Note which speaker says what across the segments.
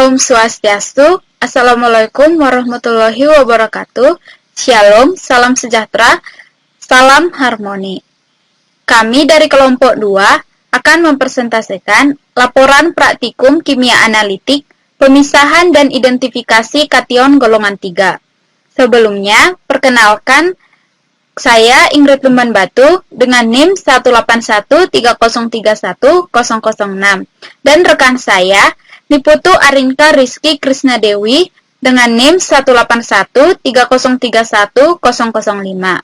Speaker 1: Om Swastiastu, Assalamualaikum warahmatullahi wabarakatuh. Shalom, salam sejahtera, salam harmoni. Kami dari kelompok 2 akan mempresentasikan laporan praktikum kimia analitik, pemisahan dan identifikasi kation golongan 3. Sebelumnya, perkenalkan saya Ingrid Lumban Batu dengan NIM 18130310006 dan rekan saya Niputu Arinka Rizky Krisnadewi dengan NIM 18130310005.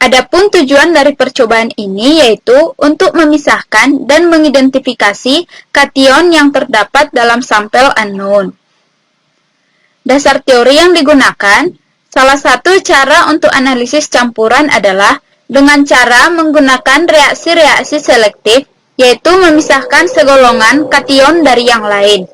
Speaker 1: Adapun tujuan dari percobaan ini yaitu untuk memisahkan dan mengidentifikasi kation yang terdapat dalam sampel unknown. Dasar teori yang digunakan, salah satu cara untuk analisis campuran adalah dengan cara menggunakan reaksi-reaksi selektif, yaitu memisahkan segolongan kation dari yang lain.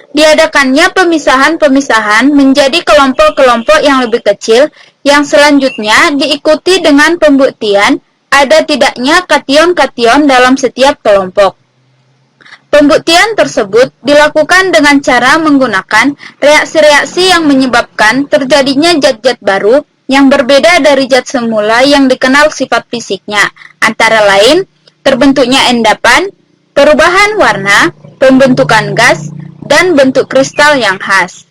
Speaker 1: Diadakannya pemisahan-pemisahan menjadi kelompok-kelompok yang lebih kecil, yang selanjutnya diikuti dengan pembuktian ada tidaknya kation-kation dalam setiap kelompok. Pembuktian tersebut dilakukan dengan cara menggunakan reaksi-reaksi yang menyebabkan terjadinya zat-zat baru yang berbeda dari zat semula yang dikenal sifat fisiknya, antara lain terbentuknya endapan, perubahan warna, pembentukan gas, dan bentuk kristal yang khas.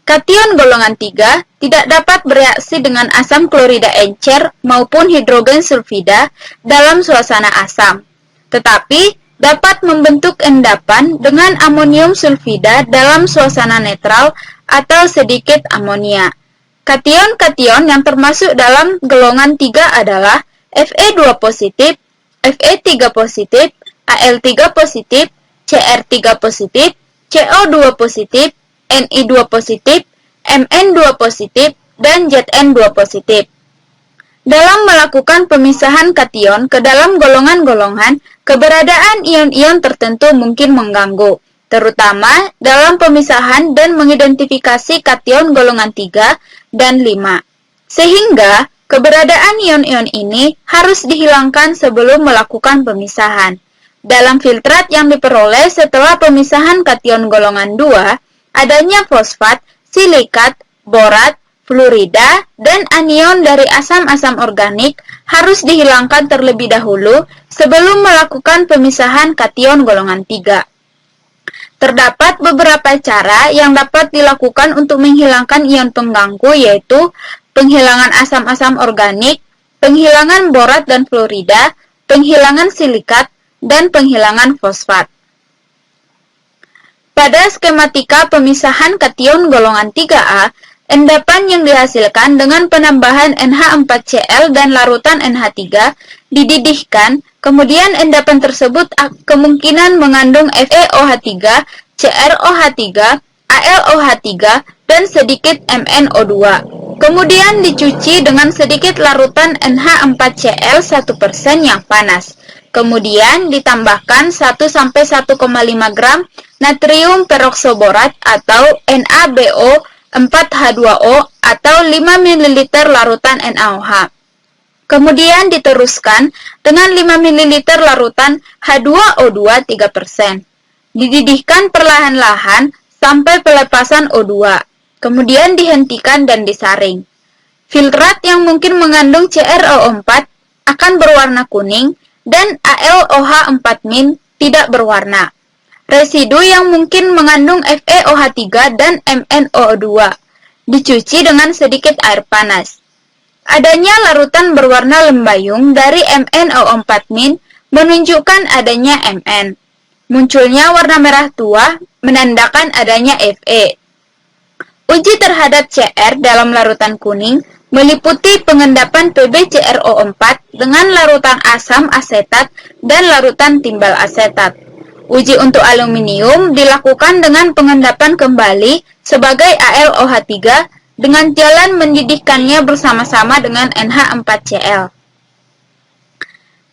Speaker 1: Kation golongan 3 tidak dapat bereaksi dengan asam klorida encer maupun hidrogen sulfida dalam suasana asam, tetapi dapat membentuk endapan dengan amonium sulfida dalam suasana netral atau sedikit amonia. Kation-kation yang termasuk dalam golongan 3 adalah Fe2 positif, Fe3 positif, Al3 positif, Cr3 positif, CO2 positif, Ni2 positif, Mn2 positif, dan Zn2 positif. Dalam melakukan pemisahan kation ke dalam golongan-golongan, keberadaan ion-ion tertentu mungkin mengganggu, terutama dalam pemisahan dan mengidentifikasi kation golongan 3 dan 5. Sehingga, keberadaan ion-ion ini harus dihilangkan sebelum melakukan pemisahan. Dalam filtrat yang diperoleh setelah pemisahan kation golongan 2, adanya fosfat, silikat, borat, fluorida, dan anion dari asam-asam organik harus dihilangkan terlebih dahulu sebelum melakukan pemisahan kation golongan 3. Terdapat beberapa cara yang dapat dilakukan untuk menghilangkan ion pengganggu, yaitu penghilangan asam-asam organik, penghilangan borat dan fluorida, penghilangan silikat, dan penghilangan fosfat. Pada skematika pemisahan kation golongan 3A, endapan yang dihasilkan dengan penambahan NH4Cl dan larutan NH3 dididihkan, kemudian endapan tersebut kemungkinan mengandung FeOH3, CrOH3, AlOH3, dan sedikit MnO2. Kemudian dicuci dengan sedikit larutan NH4Cl 1% yang panas. Kemudian ditambahkan 1-1,5 gram natrium peroksoborat atau NaBO4H2O atau 5 ml larutan NaOH. Kemudian diteruskan dengan 5 ml larutan H2O2 3%. Dididihkan perlahan-lahan sampai pelepasan O2. Kemudian dihentikan dan disaring. Filtrat yang mungkin mengandung CrO4 akan berwarna kuning dan AlOH4- tidak berwarna. Residu yang mungkin mengandung FeOH3 dan MnO2 dicuci dengan sedikit air panas. Adanya larutan berwarna lembayung dari MnO4- menunjukkan adanya Mn. Munculnya warna merah tua menandakan adanya Fe. Uji terhadap Cr dalam larutan kuning meliputi pengendapan PbCrO4 dengan larutan asam asetat dan larutan timbal asetat. Uji untuk aluminium dilakukan dengan pengendapan kembali sebagai AlOH3 dengan jalan mendidihkannya bersama-sama dengan NH4Cl.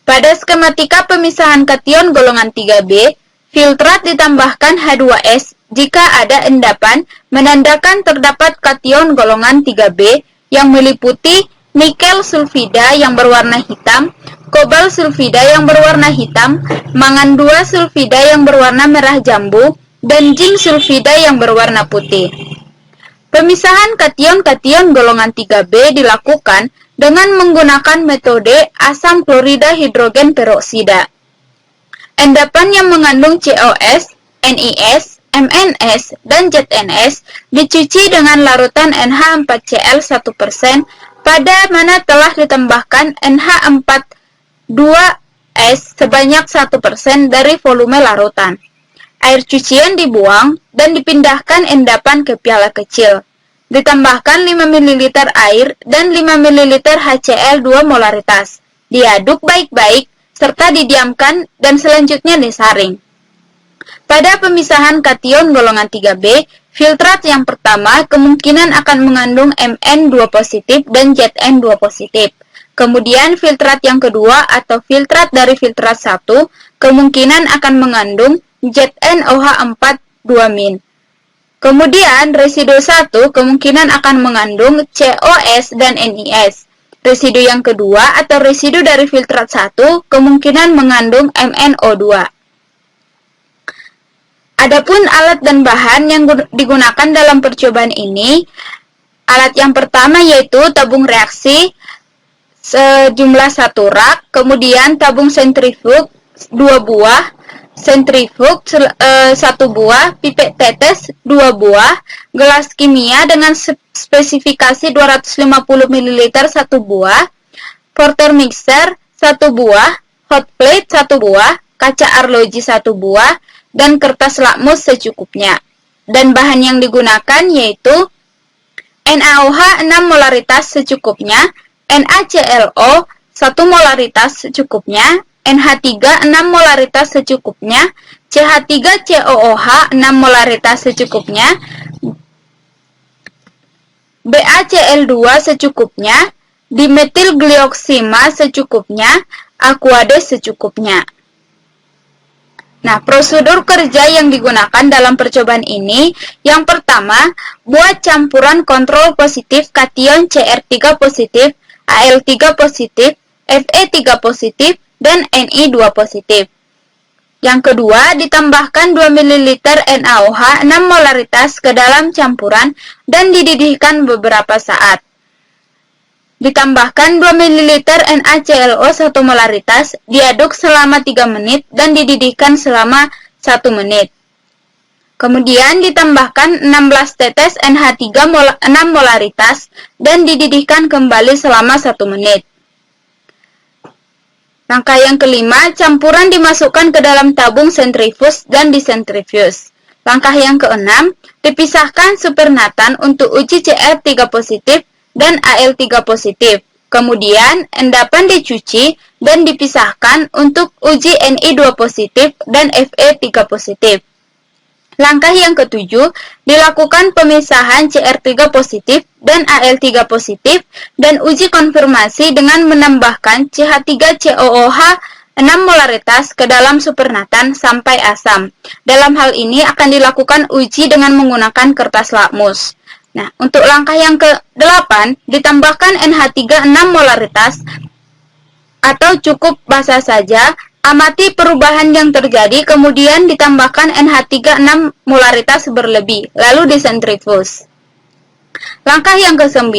Speaker 1: Pada skematika pemisahan kation golongan 3B, filtrat ditambahkan H2S jika ada endapan menandakan terdapat kation golongan 3B yang meliputi nikel sulfida yang berwarna hitam, kobalt sulfida yang berwarna hitam, mangan 2 sulfida yang berwarna merah jambu, dan zinc sulfida yang berwarna putih. Pemisahan kation-kation golongan 3B dilakukan dengan menggunakan metode asam klorida hidrogen peroksida. Endapan yang mengandung COS, NiS, MnS, dan ZnS dicuci dengan larutan NH4Cl1% pada mana telah ditambahkan NH42S sebanyak 1% dari volume larutan. Air cucian dibuang dan dipindahkan endapan ke piala kecil. Ditambahkan 5 ml air dan 5 ml HCl 2 molaritas. Diaduk baik-baik serta didiamkan dan selanjutnya disaring. Pada pemisahan kation golongan 3B, filtrat yang pertama kemungkinan akan mengandung Mn2 positif dan Zn2 positif. Kemudian filtrat yang kedua atau filtrat dari filtrat 1 kemungkinan akan mengandung ZnOH4 2-. Kemudian residu 1 kemungkinan akan mengandung COS dan NiS. Residu yang kedua atau residu dari filtrat 1 kemungkinan mengandung MnO2. Adapun alat dan bahan yang digunakan dalam percobaan ini, alat yang pertama yaitu tabung reaksi sejumlah 1 rak, kemudian tabung sentrifug 2 buah, sentrifug 1 buah, pipet tetes 2 buah, gelas kimia dengan spesifikasi 250 ml 1 buah, porter mixer 1 buah, hot plate 1 buah, kaca arloji 1 buah, dan kertas lakmus secukupnya. Dan bahan yang digunakan yaitu NaOH 6 molaritas secukupnya, NaClO 1 molaritas secukupnya, NH3 6 molaritas secukupnya, CH3COOH 6 molaritas secukupnya, BaCl2 secukupnya, dimetilglioksima secukupnya, Aquades secukupnya. Nah, prosedur kerja yang digunakan dalam percobaan ini, yang pertama, buat campuran kontrol positif kation Cr3 positif, Al3 positif, Fe3 positif, dan Ni2 positif. Yang kedua, ditambahkan 2 ml NaOH 6 molaritas ke dalam campuran dan dididihkan beberapa saat. Ditambahkan 2 ml NaClO 1 molaritas, diaduk selama 3 menit dan dididihkan selama 1 menit. Kemudian ditambahkan 16 tetes NH3 6 molaritas dan dididihkan kembali selama 1 menit. Langkah yang kelima, campuran dimasukkan ke dalam tabung sentrifus dan disentrifus. Langkah yang keenam, dipisahkan supernatan untuk uji Cr3 positif dan Al3 positif. Kemudian, endapan dicuci dan dipisahkan untuk uji Ni2 positif dan Fe3 positif. Langkah yang ketujuh, dilakukan pemisahan Cr3 positif dan Al3 positif dan uji konfirmasi dengan menambahkan CH3COOH 6 molaritas ke dalam supernatan sampai asam. Dalam hal ini akan dilakukan uji dengan menggunakan kertas lakmus. Nah, untuk langkah yang ke-8, ditambahkan NH3 6 molaritas atau cukup basah saja, amati perubahan yang terjadi, kemudian ditambahkan NH3 6 molaritas berlebih, lalu disentrifus. Langkah yang ke-9,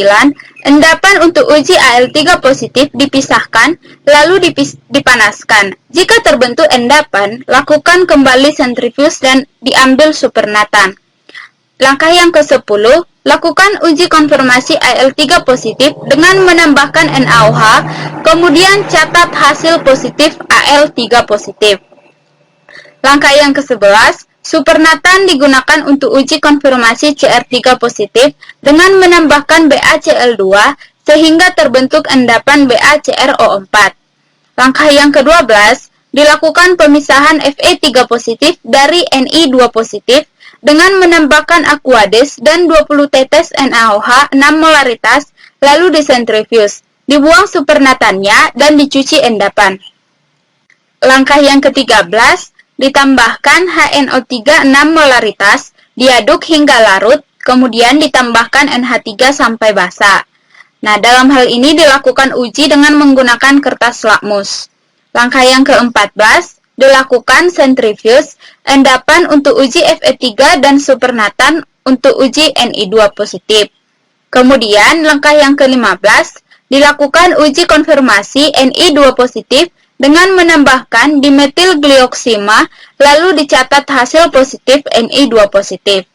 Speaker 1: endapan untuk uji Al3 positif dipisahkan, lalu dipanaskan. Jika terbentuk endapan, lakukan kembali sentrifus dan diambil supernatan. Langkah yang ke-10, lakukan uji konfirmasi Al3 positif dengan menambahkan NaOH, kemudian catat hasil positif Al3 positif. Langkah yang ke-11, supernatan digunakan untuk uji konfirmasi Cr3 positif dengan menambahkan BaCl2 sehingga terbentuk endapan BaCrO4. Langkah yang ke-12, dilakukan pemisahan Fe3 positif dari Ni2 positif dengan menambahkan Aquades dan 20 tetes NaOH 6 molaritas, lalu disentrifus. Dibuang supernatannya dan dicuci endapan. Langkah yang ke-13, ditambahkan HNO3 6 molaritas, diaduk hingga larut, kemudian ditambahkan NH3 sampai basa. Nah, dalam hal ini dilakukan uji dengan menggunakan kertas lakmus. Langkah yang ke-14, dilakukan sentrifuge, endapan untuk uji Fe3 dan supernatan untuk uji Ni2 positif. Kemudian, langkah yang ke-15, dilakukan uji konfirmasi Ni2 positif dengan menambahkan dimetilglioksima, lalu dicatat hasil positif Ni2 positif.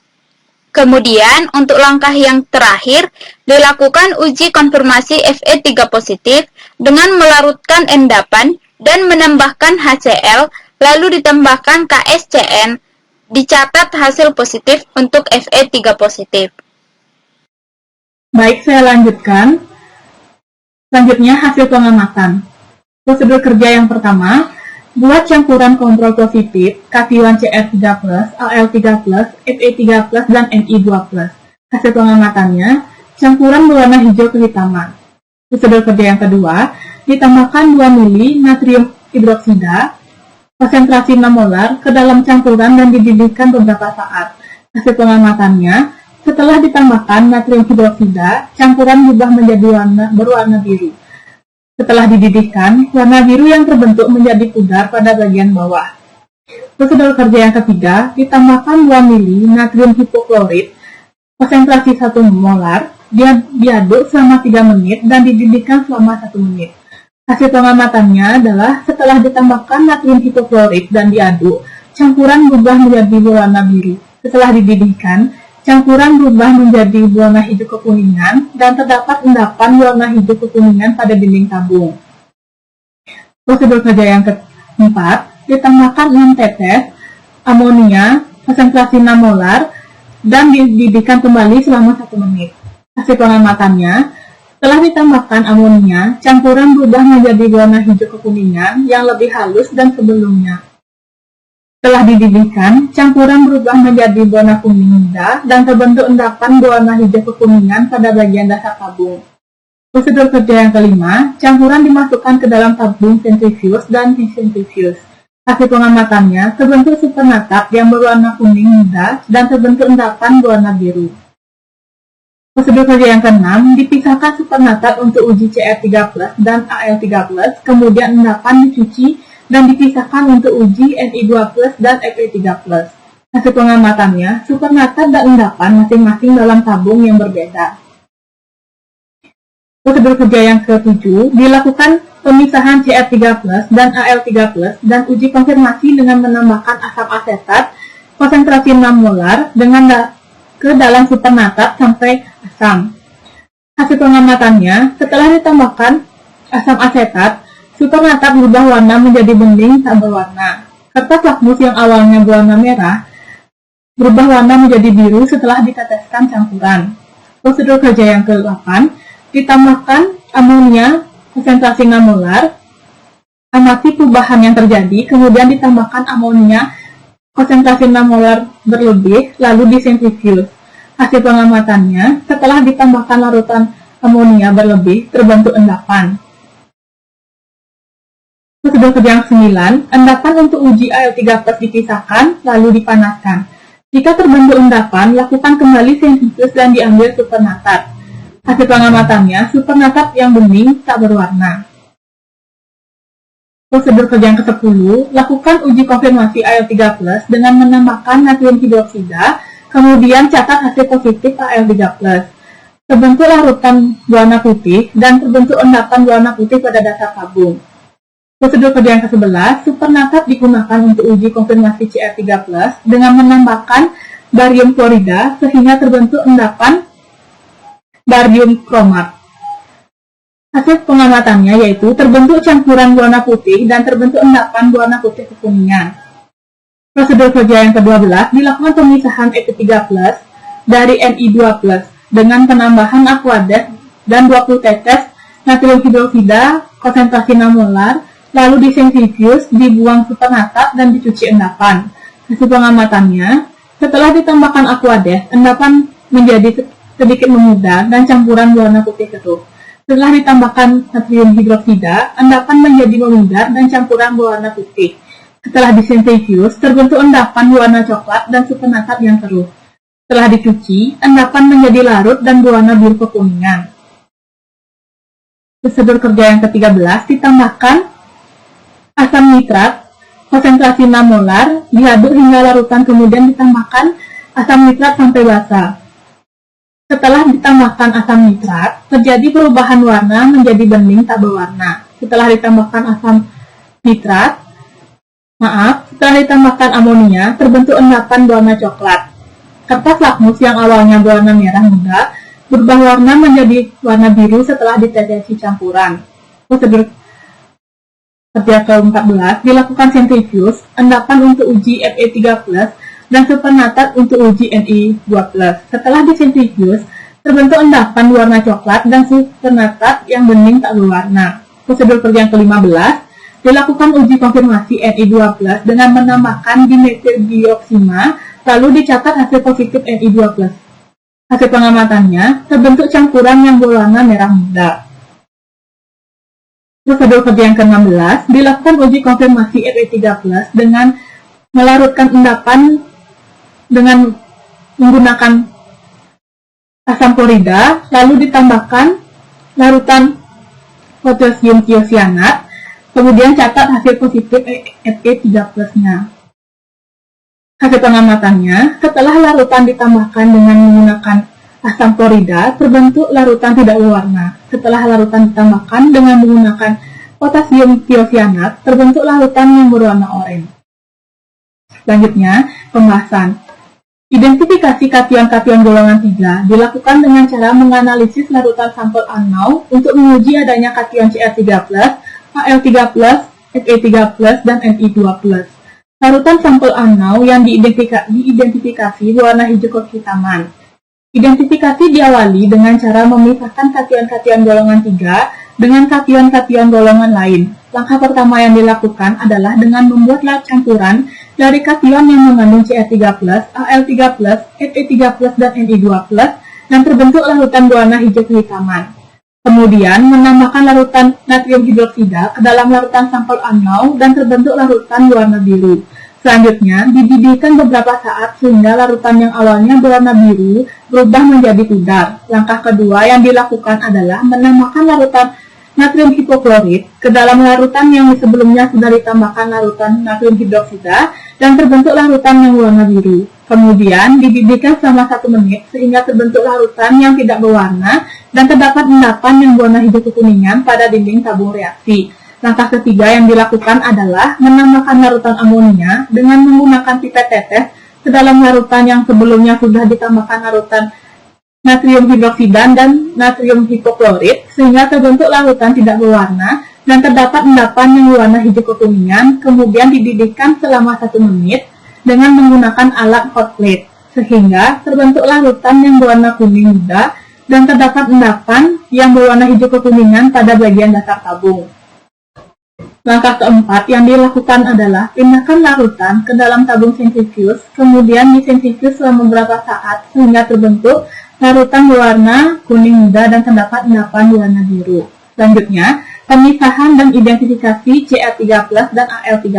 Speaker 1: Kemudian, untuk langkah yang terakhir, dilakukan uji konfirmasi Fe3 positif dengan melarutkan endapan dan menambahkan HCl, lalu ditambahkan KSCN, dicatat hasil positif untuk Fe3 positif.
Speaker 2: Baik, saya lanjutkan. Selanjutnya, hasil pengamatan. Prosedur kerja yang pertama, buat campuran kontrol positif K1CR3+, Al3+, Fe3+, dan Ni2+. Hasil pengamatannya, campuran berwarna hijau kehitaman. Prosedur kerja yang kedua, ditambahkan 2 ml natrium hidroksida, konsentrasi 6 molar ke dalam campuran dan dididihkan beberapa saat. Hasil pengamatannya, setelah ditambahkan natrium hidroksida, campuran berubah menjadi berwarna biru. Setelah dididihkan, warna biru yang terbentuk menjadi pudar pada bagian bawah. Prosedur kerja yang ketiga, ditambahkan 2 ml natrium hipoklorit, konsentrasi 1 molar, diaduk selama 3 menit dan dididihkan selama 1 menit. Hasil pengamatannya adalah setelah ditambahkan natrium hipoklorit dan diaduk, campuran berubah menjadi berwarna biru. Setelah dididihkan, campuran berubah menjadi warna hijau kekuningan dan terdapat endapan warna hijau kekuningan pada dinding tabung. Prosedur kerja yang keempat, ditambahkan 6 tetes amonia, konsentrasi 6 molar, dan dididihkan kembali selama 1 menit. Hasil pengamatannya, setelah ditambahkan amonia, campuran berubah menjadi warna hijau kekuningan yang lebih halus dan sebelumnya. Setelah dididihkan, campuran berubah menjadi warna kuning muda dan terbentuk endapan berwarna hijau kekuningan pada bagian dasar tabung. Prosedur kerja yang kelima, campuran dimasukkan ke dalam tabung sentrifuge dan disentrifuge. Hasil pengamatannya, terbentuk supernatap yang berwarna kuning muda dan terbentuk endapan berwarna biru. Prosedur kerja yang keenam, dipisahkan supernatrat untuk uji Cr3+, dan Al3+, kemudian endapan dicuci dan dipisahkan untuk uji Ni2+, dan Fe3+. Hasil pengamatannya, supernatrat dan endapan masing-masing dalam tabung yang berbeda. Prosedur kerja yang ke-7, dilakukan pemisahan Cr3+, dan Al3+, dan uji konfirmasi dengan menambahkan asam asetat, konsentrasi 6 molar, ke dalam supernatrat sampai asam. Hasil pengamatannya, setelah ditambahkan asam asetat, supernatrat berubah warna menjadi bening tak berwarna. Kertas lakmus yang awalnya berwarna merah berubah warna menjadi biru setelah diteteskan campuran. Prosedur kerja yang ke-8, ditambahkan amonia konsentrasi 6 molar, amati perubahan yang terjadi, kemudian ditambahkan amonia konsentrasi 6 molar berlebih, lalu disentrifuge. Hasil pengamatannya, setelah ditambahkan larutan amonia berlebih, terbentuk endapan. Prosedur kerja yang ke-9, endapan untuk uji Al3+ dipisahkan, lalu dipanaskan. Jika terbentuk endapan, lakukan kembali sentrifuge dan diambil supernatrat. Hasil pengamatannya, supernatrat yang bening tak berwarna. Prosedur kerja yang ke-10, lakukan uji konfirmasi Al3+ dengan menambahkan natrium hidroksida, kemudian catat hasil positif Al3+. Terbentuk larutan warna putih dan terbentuk endapan warna putih pada dasar tabung. Prosedur kerja yang ke-11, supernatrat digunakan untuk uji konfirmasi Cr3+ dengan menambahkan barium klorida sehingga terbentuk endapan barium kromat. Hasil pengamatannya yaitu terbentuk campuran warna putih dan terbentuk endapan warna putih kekuningan. Prosedur kerja yang ke-12 dilakukan pemisahan Fe3+ dari Ni2+ dengan penambahan aquadex dan 20 tetes natrium hidroksida konsentrasi 6 molar, lalu disentrifuge, dibuang supernatrat dan dicuci endapan. Hasil pengamatannya, setelah ditambahkan aquadex, endapan menjadi sedikit memudar dan campuran warna putih keruh. Setelah ditambahkan natrium hidroksida, endapan menjadi memudar dan campuran berwarna putih. Setelah disentrifuge, terbentuk endapan berwarna coklat dan supernatrat yang keruh. Setelah dicuci, endapan menjadi larut dan berwarna biru kekuningan. Prosedur kerja yang ke-13, ditambahkan asam nitrat, konsentrasi 6 molar, diaduk hingga larutan, kemudian ditambahkan asam nitrat sampai basa. Setelah ditambahkan asam nitrat, terjadi perubahan warna menjadi bening tak berwarna. Setelah ditambahkan ditambahkan amonia, terbentuk endapan berwarna coklat. Kertas lakmus yang awalnya berwarna merah muda berubah warna menjadi warna biru setelah ditetesi campuran. Prosedur kerja ke-14, dilakukan sentrifuge, endapan untuk uji Fe3+, dan supernatat untuk uji Ni2+. Setelah disentrifuge, terbentuk endapan warna coklat dan supernatat yang bening tak berwarna. Prosedur kerja yang ke-15, dilakukan uji konfirmasi Ni2+ dengan menambahkan dimetildioksima, lalu dicatat hasil positif Ni2+. Hasil pengamatannya, terbentuk campuran yang berwarna merah muda. Prosedur kerja yang ke-16, dilakukan uji konfirmasi Fe3+ dengan melarutkan endapan dengan menggunakan asam klorida, lalu ditambahkan larutan potasium tiosianat, kemudian catat hasil positif Fe3+-nya. Hasil pengamatannya, setelah larutan ditambahkan dengan menggunakan asam klorida, terbentuk larutan tidak berwarna. Setelah larutan ditambahkan dengan menggunakan potasium tiosianat, terbentuk larutan yang berwarna oranye. Selanjutnya, pembahasan. Identifikasi kation-kation golongan 3 dilakukan dengan cara menganalisis larutan sampel unknown untuk menguji adanya kation Cr3+, Al3+, Fe3+, dan Ni2+. Larutan sampel unknown yang diidentifikasi berwarna hijau kehitaman. Identifikasi diawali dengan cara memisahkan kation-kation golongan 3 dengan kation-kation golongan lain. Langkah pertama yang dilakukan adalah dengan membuat campuran dari kation yang mengandung Cr3+, Al3+, Fe3+, dan Ni2+, dan terbentuk larutan berwarna hijau kehitaman. Kemudian, menambahkan larutan natrium hidroksida ke dalam larutan sampel unknown dan terbentuk larutan berwarna biru. Selanjutnya, dididihkan beberapa saat sehingga larutan yang awalnya berwarna biru berubah menjadi pudar. Langkah kedua yang dilakukan adalah menambahkan larutan natrium hipoklorit ke dalam larutan yang sebelumnya sudah ditambahkan larutan natrium hidroksida dan terbentuk larutan yang berwarna biru. Kemudian dididihkan selama 1 menit sehingga terbentuk larutan yang tidak berwarna dan terdapat endapan yang berwarna hijau kekuningan pada dinding tabung reaksi. Langkah ketiga yang dilakukan adalah menambahkan larutan amonia dengan menggunakan pipet tetes ke dalam larutan yang sebelumnya sudah ditambahkan larutan natrium hidroksida dan natrium hipoklorit sehingga terbentuk larutan tidak berwarna dan terdapat endapan yang berwarna hijau kekuningan, kemudian dididihkan selama 1 menit dengan menggunakan alat hot plate sehingga terbentuk larutan yang berwarna kuning muda dan terdapat endapan yang berwarna hijau kekuningan pada bagian dasar tabung. Langkah keempat yang dilakukan adalah pindahkan larutan ke dalam tabung sentrifuge, kemudian disentrifuge selama beberapa saat sehingga terbentuk larutan berwarna kuning muda dan terdapat endapan berwarna biru. Selanjutnya, pemisahan dan identifikasi Cr3+ dan Al3+.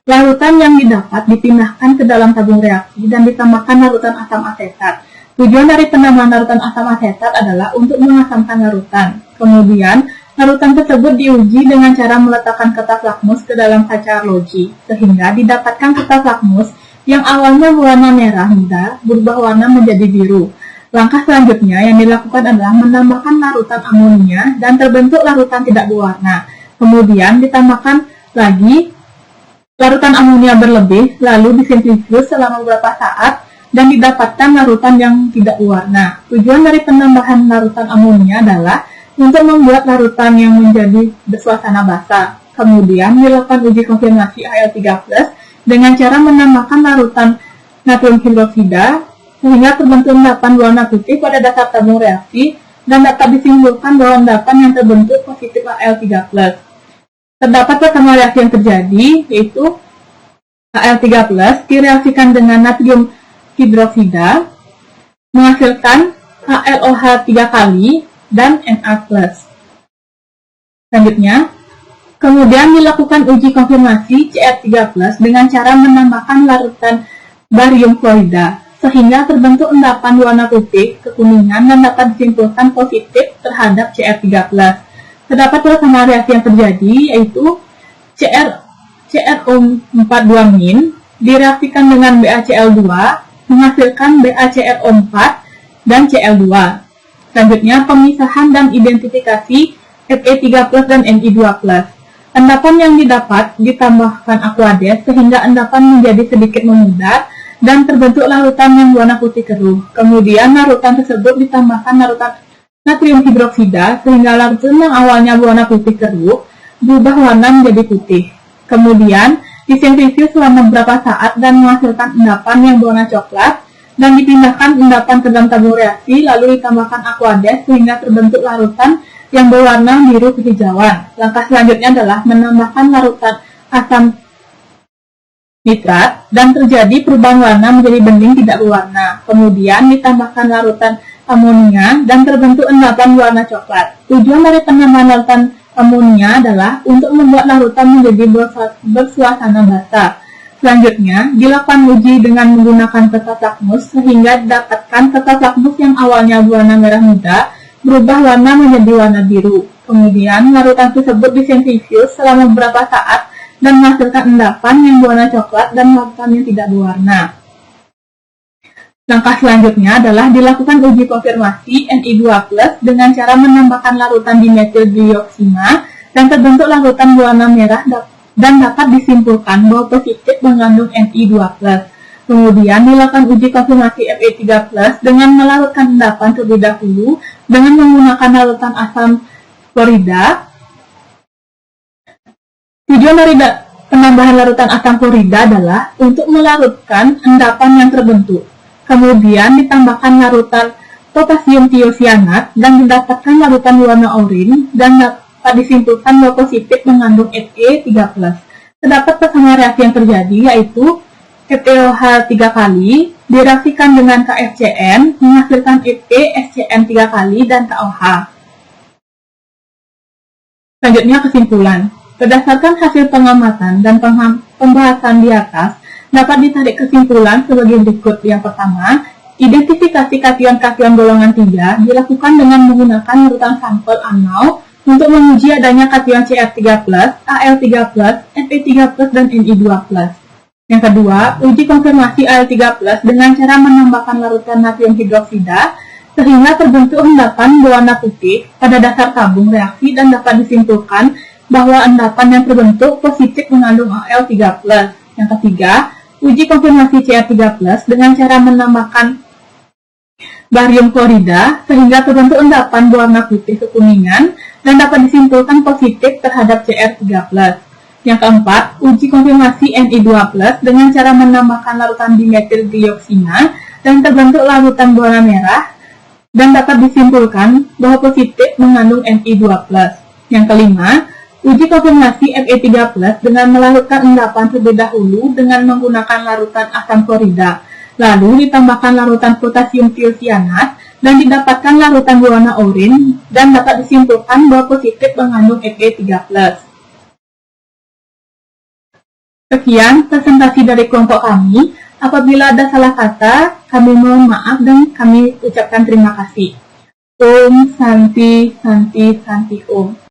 Speaker 2: Larutan yang didapat dipindahkan ke dalam tabung reaksi dan ditambahkan larutan asam asetat. Tujuan dari penambahan larutan asam asetat adalah untuk mengasamkan larutan. Kemudian, larutan tersebut diuji dengan cara meletakkan kertas lakmus ke dalam kaca arloji, sehingga didapatkan kertas lakmus yang awalnya berwarna merah muda berubah warna menjadi biru. Langkah selanjutnya yang dilakukan adalah menambahkan larutan amonia dan terbentuk larutan tidak berwarna. Kemudian ditambahkan lagi larutan amonia berlebih, lalu disentrifuge selama beberapa saat dan didapatkan larutan yang tidak berwarna. Tujuan dari penambahan larutan amonia adalah untuk membuat larutan yang menjadi bersuasana basah. Kemudian dilakukan uji konfirmasi Al3+ dengan cara menambahkan larutan natrium hidroksida sehingga terbentuk endapan berwarna putih pada dasar tabung reaksi dan dapat disimpulkan bahwa endapan yang terbentuk positif Al3+. Terdapat pertemuan reaksi yang terjadi, yaitu Al3+ direaksikan dengan natrium hidroksida menghasilkan HLOH 3 kali dan Na+. Selanjutnya, kemudian dilakukan uji konfirmasi Cr3+ dengan cara menambahkan larutan barium klorida sehingga terbentuk endapan warna putih kekuningan dan dapat disimpulkan positif terhadap Cr3+. Terdapat persamaan reaksi yang terjadi, yaitu CrO4 2- direaksikan dengan BaCl2 menghasilkan BaCrO4 dan Cl2. Selanjutnya, pemisahan dan identifikasi Fe3+ dan Ne2+. Endapan yang didapat ditambahkan Aquades sehingga endapan menjadi sedikit memudar dan terbentuk larutan yang berwarna putih keruh. Kemudian larutan tersebut ditambahkan larutan natrium hidroksida sehingga larutan yang awalnya berwarna putih keruh berubah warna menjadi putih. Kemudian disentrifuse selama beberapa saat dan menghasilkan endapan yang berwarna coklat dan dipindahkan endapan ke dalam tabung reaksi lalu ditambahkan Aquades sehingga terbentuk larutan yang berwarna biru kehijauan. Langkah selanjutnya adalah menambahkan larutan asam nitrat dan terjadi perubahan warna menjadi bening tidak berwarna. Kemudian ditambahkan larutan amonia dan terbentuk endapan berwarna coklat. Tujuan dari penambahan larutan amonia adalah untuk membuat larutan menjadi bersuasana basa. Selanjutnya, dilakukan uji dengan menggunakan kertas lakmus sehingga didapatkan kertas lakmus yang awalnya berwarna merah muda berubah warna menjadi warna biru. Kemudian, larutan tersebut disentrifuse selama beberapa saat dan menghasilkan endapan yang berwarna coklat dan larutan yang tidak berwarna. Langkah selanjutnya adalah dilakukan uji konfirmasi Ni2+ dengan cara menambahkan larutan dimethildioksina dan terbentuk larutan berwarna merah dan dapat disimpulkan bahwa positif mengandung Ni2+. Kemudian dilakukan uji konfirmasi Fe3+ dengan melarutkan endapan terlebih dahulu dengan menggunakan larutan asam klorida. Tujuan dari penambahan larutan asam klorida adalah untuk melarutkan endapan yang terbentuk. Kemudian ditambahkan larutan potasium tiosianat dan didapatkan larutan warna oranye dan dapat disimpulkan bahwa positif mengandung Fe3+. Terdapat persamaan reaksi yang terjadi yaitu FeOH 3 kali direaksikan dengan KFCN menghasilkan FeSCN 3 kali dan KOH. Selanjutnya kesimpulan. Berdasarkan hasil pengamatan dan pembahasan di atas, dapat ditarik kesimpulan sebagai berikut. Yang pertama, identifikasi kation-kation golongan 3 dilakukan dengan menggunakan larutan sampel anal untuk menguji adanya kation Cr3+, Al3+, Fe3+, dan Ne2+. Yang kedua, uji konfirmasi Al3+ dengan cara menambahkan larutan natrium hidroksida sehingga terbentuk endapan berwarna putih pada dasar tabung reaksi dan dapat disimpulkan bahwa endapan yang terbentuk positif mengandung Al3+. Yang ketiga, uji konfirmasi Cr3+ dengan cara menambahkan barium klorida sehingga terbentuk endapan berwarna putih kekuningan dan dapat disimpulkan positif terhadap Cr3+. Yang keempat, uji konfirmasi Ni2+ dengan cara menambahkan larutan dimethildioksina dan terbentuk larutan berwarna merah dan dapat disimpulkan bahwa positif mengandung Ni2+. Yang kelima, uji konfirmasi Fe3+ dengan melarutkan endapan terlebih dahulu dengan menggunakan larutan asam klorida, lalu ditambahkan larutan potasium tiosianat dan didapatkan larutan berwarna oranye dan dapat disimpulkan bahwa positif mengandung Fe3+. Sekian presentasi dari kelompok kami. Apabila ada salah kata, kami mohon maaf dan kami ucapkan terima kasih. Om Santi Santi Santi Om.